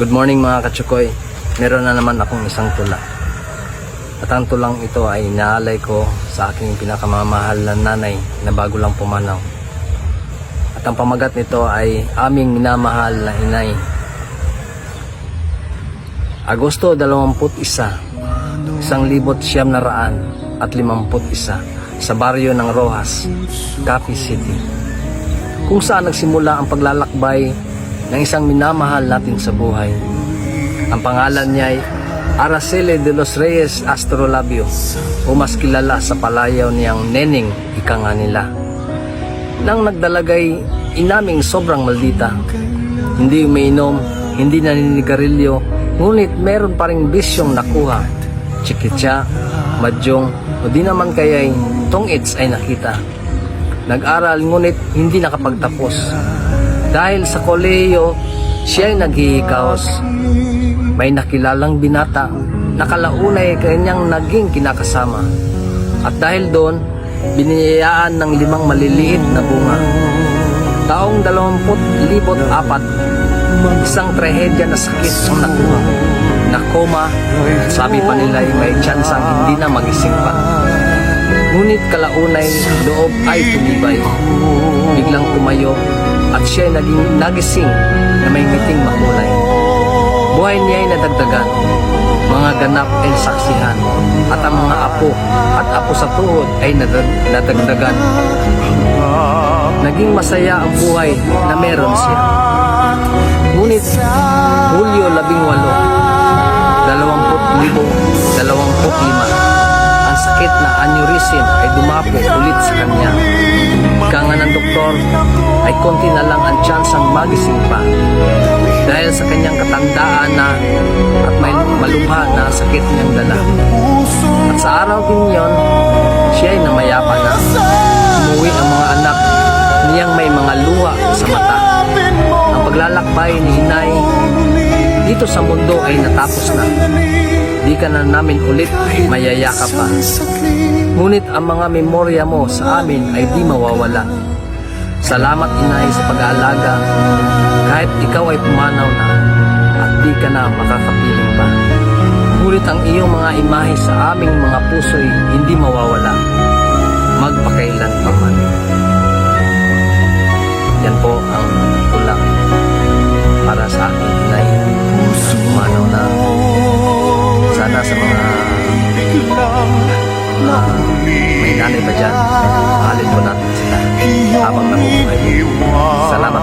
Good morning mga katsukoy. Meron na naman akong isang tula. At ang tulang ito ay inaalay ko sa aking pinakamamahal na nanay na bago lang pumanaw. At ang pamagat nito ay aming minamahal na inay. Agosto 21, 1951 sa baryo ng Rojas, Capiz City, kung saan nagsimula ang paglalakbay ng isang minamahal natin sa buhay. Ang pangalan niya ay Araceli de los Reyes Astrolabio, o mas kilala sa palayaw niyang Neneng ika nga nila. Nang nagdalagay, inaming sobrang maldita. Hindi umiinom, hindi naninigarilyo, ngunit meron pa ring bisyong nakuha. Chikitsa, madyong, o di naman kaya'y tongits ay nakita. Nag-aral ngunit hindi nakapagtapos. Dahil sa kolehiyo, siya ay naghihikaos. May nakilalang binata na kalaunay kanyang naging kinakasama. At dahil doon, biniyayaan ng 5 maliliit na bunga. Taong 20,004, isang trahedya na sakit ang nakuha. Nakoma, sabi pa nila ay may tsansang hindi na magising pa. Ngunit kalaunay, loob ay tumibay. Biglang tumayo at siya ay nagising na may ngiting makulay. Buhay niya ay nadagdagan, mga ganap ay saksihan, at ang mga apo at apo sa tuhod ay nadagdagan. Naging masaya ang buhay na meron siya. Ngunit Hulyo 18, 2025, ang sakit na aneurysm ay dumapo ulit sa kanya. Ika nga ng doktor ay konti na lang ang tsansang magising pa dahil sa kanyang katandaan na at may malubha na sakit niyang dala. At sa araw din yon, siya ay namayapa na. Umuwi ang mga anak niyang may mga luha sa mata. Ang paglalakbay ni inay dito sa mundo ay natapos na. Di ka na namin ulit mayayakap pa. Ngunit ang mga memorya mo sa amin ay di mawawala. Salamat inay sa pag-aalaga kahit ikaw ay pumanaw na at di ka na makakapiling pa. Ngunit ang iyong mga imahe sa aming mga puso'y hindi mawawala magpakailan pa man. Yan po ang tula para sa aking inay na pumanaw na. Sana sa mga may nanay pa dyan, mahalin po natin sila habang nabubuhay. Salamat.